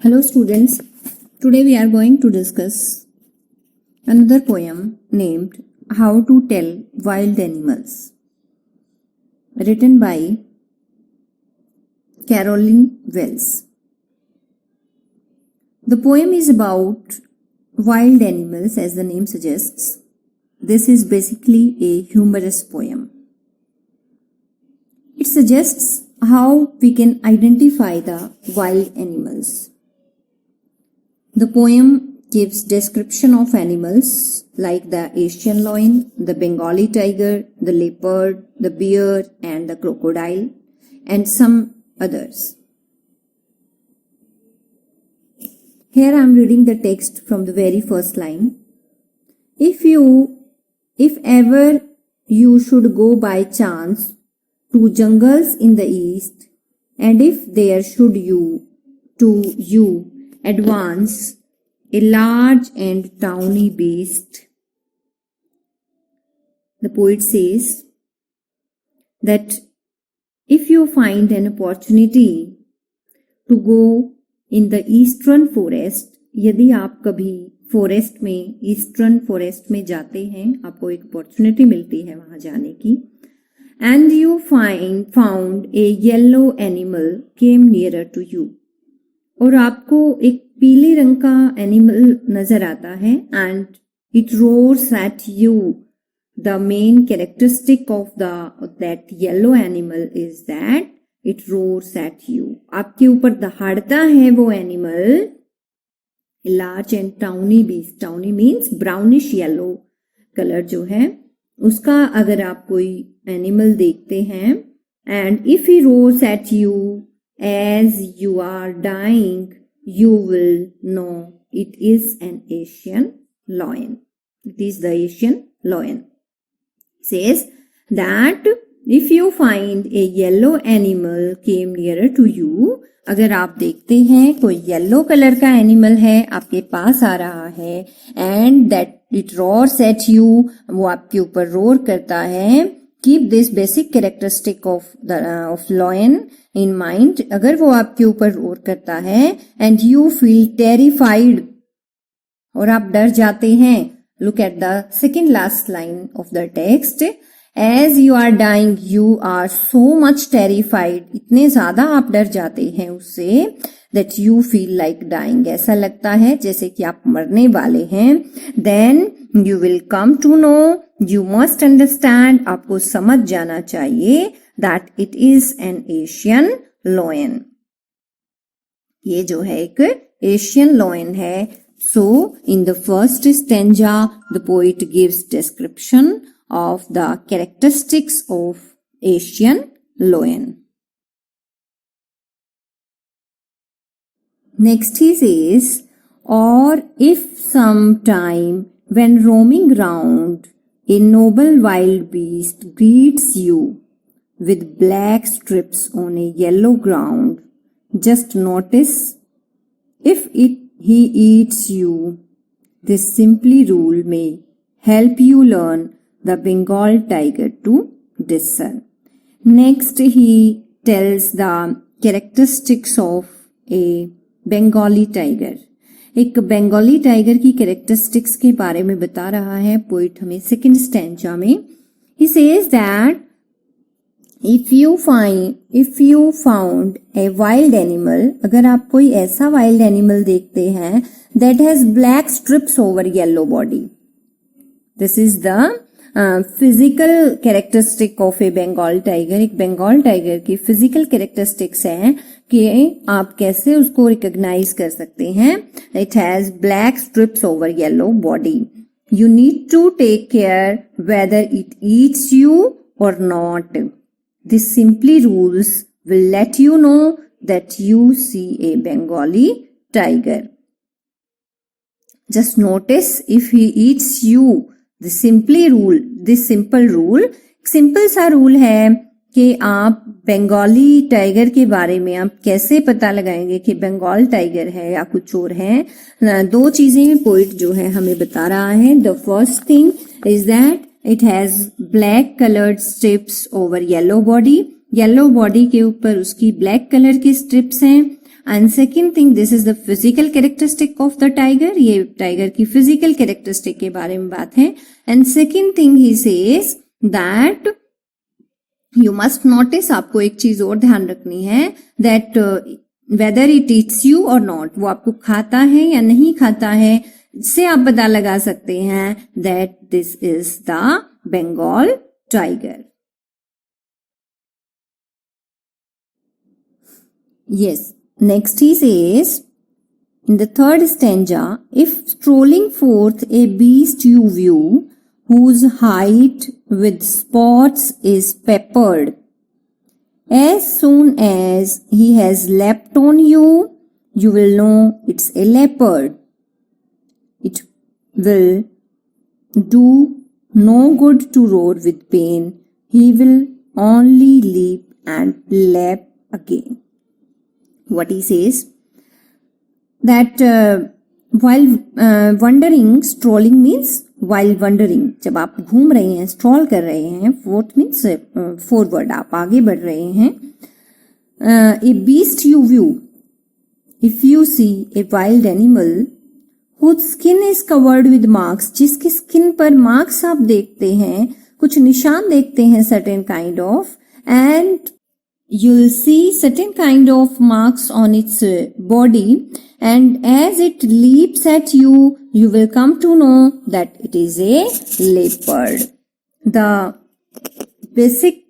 Hello students, today we are going to discuss another poem named How to Tell Wild Animals, written by Caroline Wells. The poem is about wild animals, as the name suggests. This is basically a humorous poem. It suggests how we can identify the wild animals. The poem gives description of animals like the Asian lion, the Bengali tiger, the leopard, the bear and the crocodile and some others. Here I am reading the text from the very first line. If ever you should go by chance to jungles in the east, and if there should to you advance a large and tawny beast. The poet says that if you find an opportunity to go in the eastern forest, यदि आप कभी forest में eastern forest में जाते हैं, आपको एक opportunity मिलती है वहां जाने की, and you found a yellow animal came nearer to you, और आपको एक पीले रंग का एनिमल नजर आता है, and it roars at you. The main characteristic of that yellow animal is that it roars at you. आपके ऊपर दहाड़ता है वो animal. Large and tawny beast, tawny means brownish yellow colour जो है उसका अगर आप कोई एनिमल देखते हैं, and if he roars at you as you are dying, you will know it is an Asian lion. It is the Asian lion. Says that if you find a yellow animal came nearer to you, अगर आप देखते हैं कोई yellow colour का animal है आपके पास आ रहा है, and that it roars at you, वो आपके ऊपर रोर करता है. Keep this basic characteristic of lion in mind. अगर वो आपके ऊपर रोर करता है एंड यू फील टेरिफाइड, और आप डर जाते हैं. Look at the second last line of the text. As you are dying you are so much terrified, इतने ज्यादा आप डर जाते हैं उससे, that you feel like dying, ऐसा लगता है जैसे कि आप मरने वाले हैं. Then you will come to know, you must understand, आपको समझ जाना चाहिए, that it is an Asian lion. ये जो है एक Asian lion है. So in the first stanza the poet gives description of the characteristics of Asian lion. Next he says, or if sometime when roaming round a noble wild beast greets you with black strips on a yellow ground, just notice if he eats you. This simply rule may help you learn the Bengal tiger to discern. Next he tells the characteristics of a Bengali tiger. एक Bengali tiger की characteristics के बारे में बता रहा है poet हमें second stanza में. He says that if you found a wild animal, अगर आप कोई ऐसा वाइल्ड एनिमल देखते हैं that has black strips over yellow body, this is the physical characteristic of a Bengal tiger. एक बंगाल टाइगर की फिजिकल कैरेक्टरिस्टिक्स है कि आप कैसे उसको रिकॉग्नाइज कर सकते हैं. It has black strips over yellow body. You need to take care whether it eats you or not. This simply rules will let you know that you see a Bengali tiger. Just notice if he eats you. This simple rule, simple सा rule है कि आप Bengali tiger के बारे में आप कैसे पता लगाएंगे कि बंगाल टाइगर है या कुछ और है. दो चीजें पोइट जो है हमें बता रहा है. The first thing is that it has black coloured strips over yellow body. Yellow body के ऊपर उसकी ब्लैक कलर की स्ट्रिप्स हैं. And second thing, this is the physical characteristic of the tiger, ये टाइगर की फिजिकल कैरेक्टरिस्टिक के बारे में बात है. And second thing he says that you must notice, आपको एक चीज और ध्यान रखनी है, that whether it eats you और नॉट, वो आपको खाता है या नहीं खाता है, इससे आप पता लगा सकते हैं that this is the Bengal tiger. Yes, next he says in the third stanza, if strolling forth a beast you view, whose height with spots is peppered, as soon as he has leapt on you, you will know it's a leopard. It will do no good to roar with pain, he will only leap and lap again. What he says, that while wandering, strolling means while wandering, जब आप घूम रहे हैं, stroll कर रहे हैं, fourth means forward, आप आगे बढ़ रहे हैं. A beast you view, if you see a wild animal whose skin is covered with marks, जिसकी स्किन पर मार्क्स आप देखते हैं, कुछ निशान देखते हैं certain kind of, and you'll see certain kind of marks on its body, and as it leaps at you, you will come to know that it is a leopard. The basic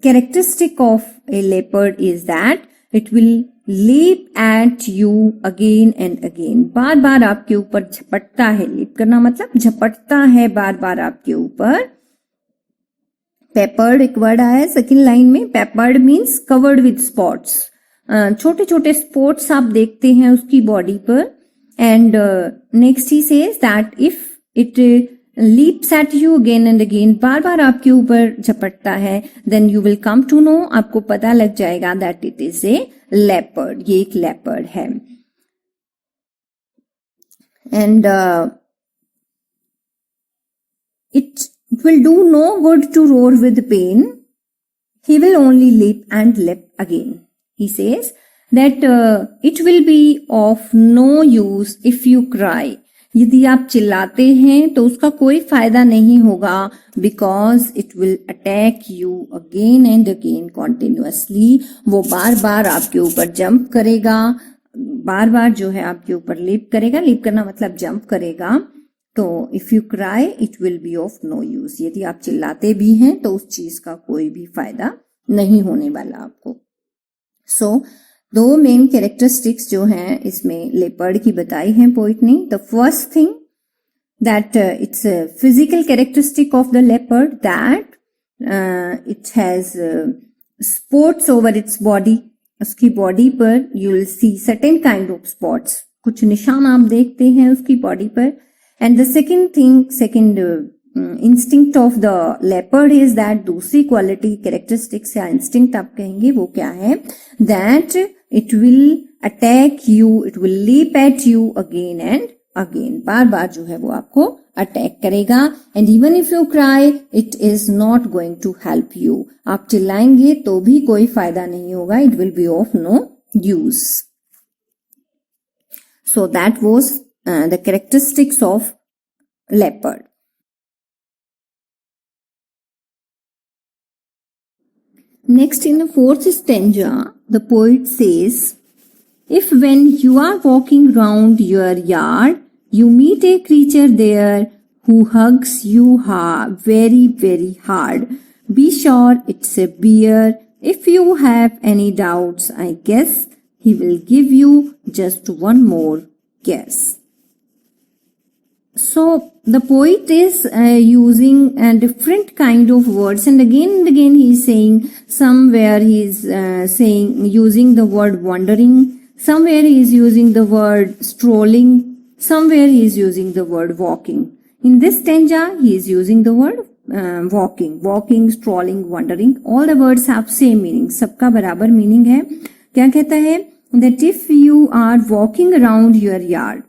characteristic of a leopard is that it will leap at you again and again. बार बार आपके ऊपर झपटता है. leap करना मतलब झपटता है बार बार आपके ऊपर. पेपर्ड एक वर्ड आया है सेकेंड लाइन में. Peppered means covered with spots, छोटे छोटे स्पॉट्स आप देखते हैं उसकी बॉडी पर. And next he says that if it leaps at you again and again, बार बार आपके ऊपर झपटता है, then you will come to know, आपको पता लग जाएगा that it is a leopard, ये एक लेपर्ड है. And it will do no good to roar with pain, he will only leap and leap again. He says that it will be of no use if you cry. यदि आप चिल्लाते हैं तो उसका कोई फायदा नहीं होगा, because it will attack you again and again continuously. वो बार बार आपके ऊपर जंप करेगा, बार बार जो है आपके ऊपर लीप करेगा. लीप करना मतलब जंप करेगा. तो if you cry it will be of no use, यदि आप चिल्लाते भी हैं तो उस चीज का कोई भी फायदा नहीं होने वाला आपको. सो दो मेन कैरेक्टरिस्टिक्स जो हैं इसमें लेपर्ड की बताई हैं पोइट ने. The first thing that it's physical characteristic of the leopard, that it has spots over its body, उसकी बॉडी पर you will see certain kind of spots, कुछ निशान आप देखते हैं उसकी बॉडी पर. And the second thing, instinct of the leopard is that, दूसरी quality characteristics या instinct आप कहेंगे वो क्या है, that it will attack you, it will leap at you again and again, बार बार जो है वो आपको अटैक करेगा. and even if you cry it is not going to help you, आप चिल्लाएंगे तो भी कोई फायदा नहीं होगा, it will be of no use. So that was the characteristics of leopard. Next, in the fourth stanza, the poet says, if when you are walking round your yard, you meet a creature there who hugs you very, very hard, be sure it's a bear. If you have any doubts, I guess he will give you just one more guess. So the poet is using a different kind of words, and again he is saying, somewhere he is using the word wandering, somewhere he is using the word strolling, somewhere he is using the word walking. In this stanza he is using the word walking, strolling, wandering. All the words have same meaning, सबका बराबर meaning है. क्या कहता है, that if you are walking around your yard,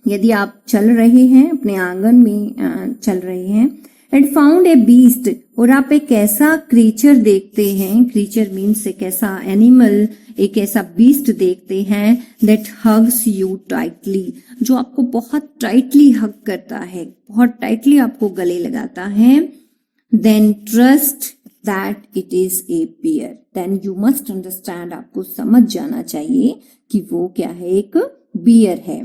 यदि आप चल रहे हैं अपने आंगन में चल रहे हैं, and found a beast और आप एक ऐसा क्रीचर देखते हैं, क्रीचर मीन्स एक ऐसा एनिमल, एक ऐसा बीस्ट देखते हैं दैट हग्स यू टाइटली, जो आपको बहुत टाइटली हग करता है, बहुत टाइटली आपको गले लगाता है, then trust that it is a bear, then you must understand, आपको समझ जाना चाहिए कि वो क्या है, एक बियर है।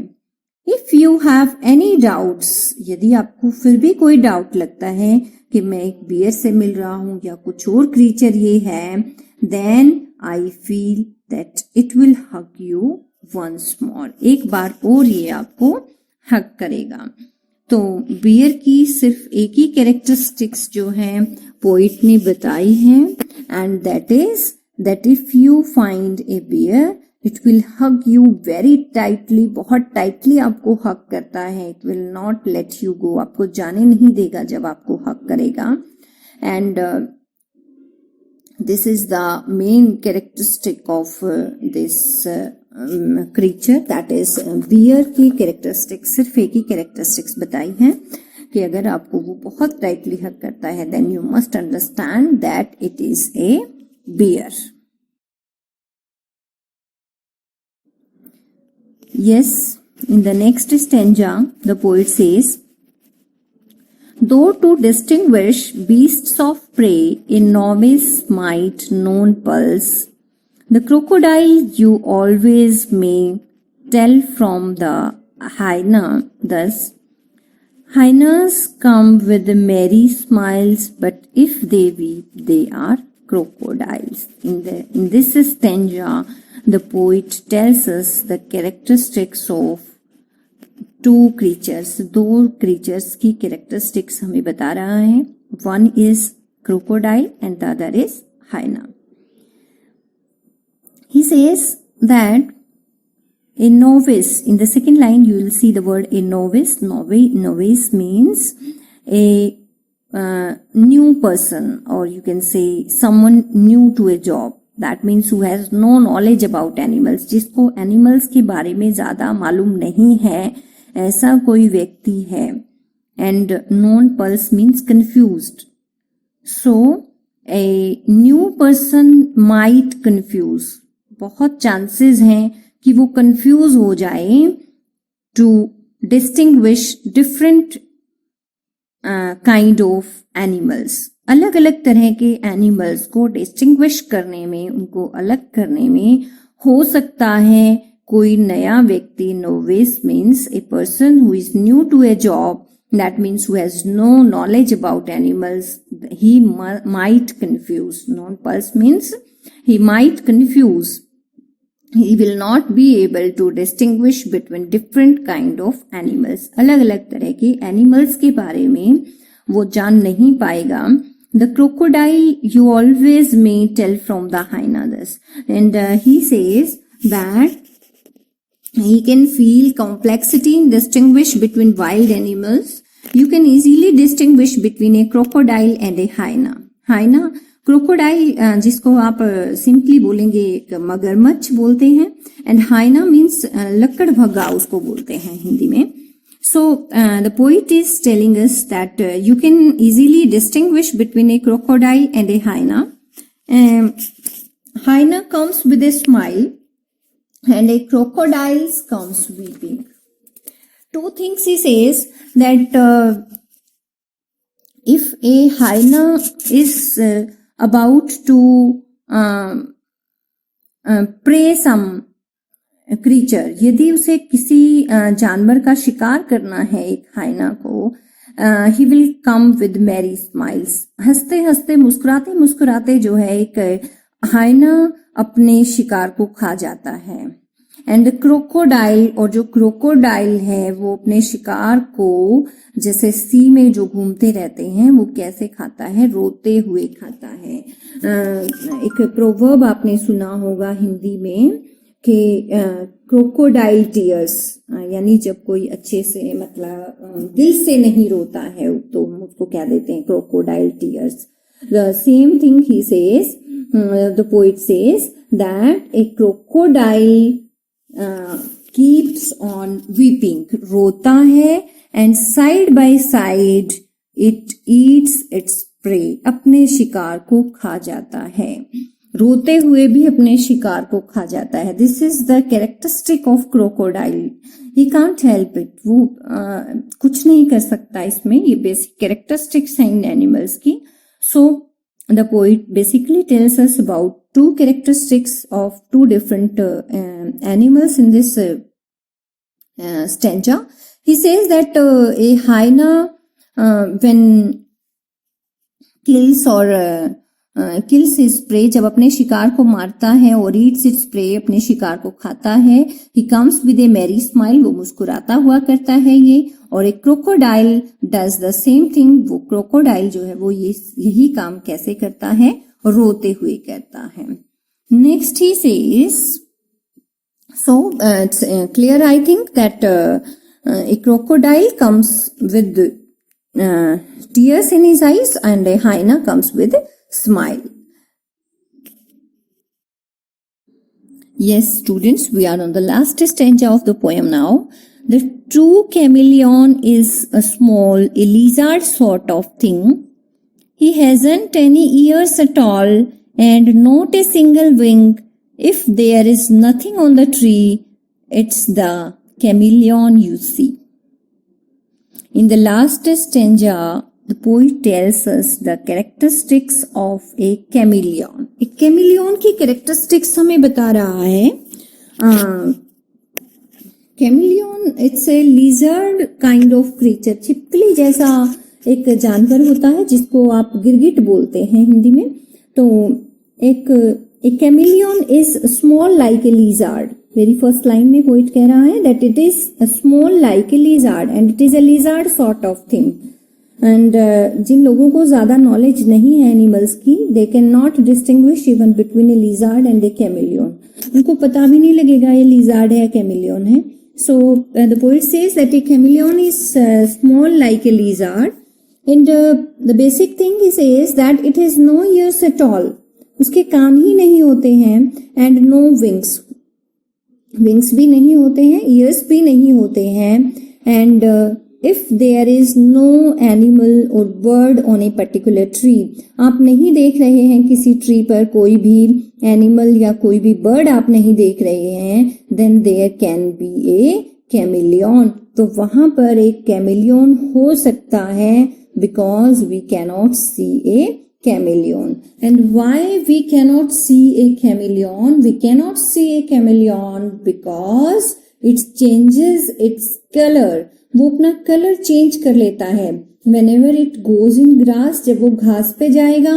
If you have any doubts, यदि आपको फिर भी कोई डाउट लगता है कि मैं एक बियर से मिल रहा हूं या कुछ और क्रीचर ये है, then I feel that it will hug you once more, एक बार और ये आपको हग करेगा। तो बियर की सिर्फ एक ही कैरेक्टरिस्टिक्स जो है पोइट ने बताई है, and that is that if you find a bear it will hug you very tightly, बहुत टाइटली आपको हग करता है, it will not let you go, आपको जाने नहीं देगा जब आपको हग करेगा। And this is the main characteristic of this creature, that is bear की कैरेक्टरिस्टिक्स, सिर्फ एक ही कैरेक्टरिस्टिक्स बताई है कि अगर आपको वो बहुत टाइटली हग करता है then you must understand that it is a bear. Yes, in the next stanza, the poet says, though to distinguish beasts of prey a novice might known pulse, the crocodile you always may tell from the hyena. Thus, hyenas come with merry smiles, but if they weep, they are crocodiles. In this stanza, the poet tells us the characteristics of two creatures. दो creatures की characteristics हमें बता रहा है. One is crocodile and the other is hyena. He says that a novice, in the second line you will see the word a novice. Novice means a new person, or you can say someone new to a job. That means who has no knowledge about animals, जिसको animals के बारे में ज्यादा मालूम नहीं है, ऐसा कोई व्यक्ति है। And known pulse means confused. So a new person might confuse. बहुत chances हैं कि वो confuse हो जाए to distinguish different kind of animals. अलग अलग तरह के एनिमल्स को डिस्टिंग्विश करने में, उनको अलग करने में हो सकता है कोई नया व्यक्ति, novice means a person who is new to a job, that means who has no knowledge about animals, he might confuse. Nonplus means he might confuse, he will not be able to distinguish between different kind of animals. अलग अलग तरह के animals के बारे में वो जान नहीं पाएगा. The crocodile you always may tell from the hyenas. And he says that he can feel complexity in distinguish between wild animals. You can easily distinguish between a crocodile and a hyena. Hyena, crocodile जिसको आप simply बोलेंगे एक मगरमच्छ बोलते हैं, and hyena means लक्कड़ भगा उसको बोलते हैं हिंदी में. So the poet is telling us that you can easily distinguish between a crocodile and a hyena. Hyena comes with a smile and a crocodile comes weeping. Two things he says, that if a hyena is about to prey some creature, यदि उसे किसी जानवर का शिकार करना है, एक hyena को, he will come with merry smiles. हंसते हंसते मुस्कुराते मुस्कुराते जो है एक हाइना अपने शिकार को खा जाता है. एंड क्रोकोडाइल, और जो क्रोकोडाइल है वो अपने शिकार को जैसे सी में जो घूमते रहते हैं वो कैसे खाता है, रोते हुए खाता है. एक प्रोवर्ब आपने सुना होगा हिंदी में कि क्रोकोडाइल टीयर्स, यानी जब कोई अच्छे से मतलब दिल से नहीं रोता है तो उसको क्या देते हैं, crocodile tears. The same thing he says, the poet says that A crocodile keeps on weeping, रोता है, and side by side it eats it's prey, अपने शिकार को खा जाता है, रोते हुए भी अपने शिकार को खा जाता है. This is the characteristic of crocodile. He can't help it. वो कुछ नहीं कर सकता इसमें. ये basic characteristics हैं इन animals की. So the poet basically tells us about two characteristics of two different animals in this stanza. He says that a hyena when kills its prey, जब अपने शिकार को मारता है और eats its prey, अपने शिकार को खाता है, he comes with a merry smile, वो मुस्कुराता हुआ करता है ये. और एक crocodile does the same thing, वो crocodile जो है वो यही काम कैसे करता है, रोते हुए करता है. Next he says, so it's clear I think that a crocodile comes with tears in his eyes and a hyena comes with a smile. Yes, students, we are on the last stanza of the poem now. The true chameleon is a small, a lizard sort of thing. He hasn't any ears at all and not a single wing. If there is nothing on the tree, it's the chameleon you see. In the last stanza, the poet tells us the characteristics of a chameleon. एक chameleon की characteristics हमें बता रहा है. Chameleon, it's a lizard kind of creature. छिपकली जैसा एक जानवर होता है जिसको आप गिरगिट बोलते हैं हिंदी में. तो एक chameleon is small like a lizard. Very first line में पोइट कह रहा है that it is a small like a lizard and it is a lizard sort of thing. And जिन लोगों को ज्यादा नॉलेज नहीं है एनिमल्स की, they can not distinguish even between a lizard and a chameleon. उनको पता भी नहीं लगेगा ये लिजार्ड है या कैमिलियन है. So the poet says that a chameleon is small like a lizard and the basic thing he says that it has no ears at all. उसके कान ही नहीं होते हैं. एंड नो विंग्स, विंग्स भी नहीं होते हैं, ईयर्स भी नहीं होते हैं. And if there is no animal or bird on a particular tree, आप नहीं देख रहे हैं किसी ट्री पर कोई भी एनिमल या कोई भी बर्ड आप नहीं देख रहे हैं, then there can be a chameleon. तो वहां पर एक chameleon हो सकता है because we cannot see a chameleon. And why we cannot see a chameleon? We cannot see a chameleon because it changes its color. वो अपना कलर चेंज कर लेता है. Whenever it goes in grass, जब वो घास पे जाएगा,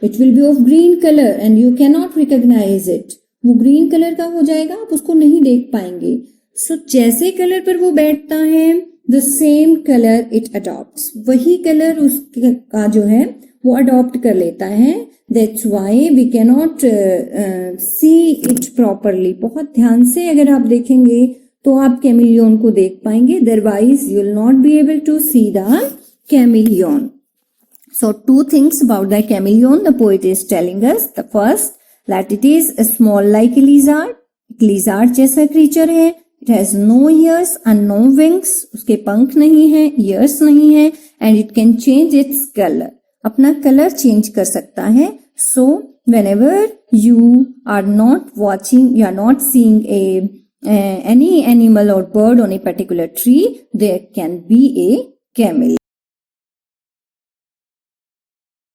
it will be of green color and you cannot recognize it. वो ग्रीन कलर का हो जाएगा, आप उसको नहीं देख पाएंगे. So जैसे कलर पर वो बैठता है, the same color it adopts. वही कलर उसका जो है वो अडॉप्ट कर लेता है. That's why we cannot see it properly. बहुत ध्यान से अगर आप देखेंगे तो आप कैमिलियन को देख पाएंगे. Otherwise you will not be able to see the chameleon. So two things about the chameleon the poet is telling us. The first that it is small like a lizard. एक lizard जैसा creature है. It has no ears and no wings. उसके पंख नहीं है, ears नहीं है. And it can change its colour. अपना कलर चेंज कर सकता है. So whenever you are not watching, you are not seeing any animal or bird on a particular tree, there can be a chameleon.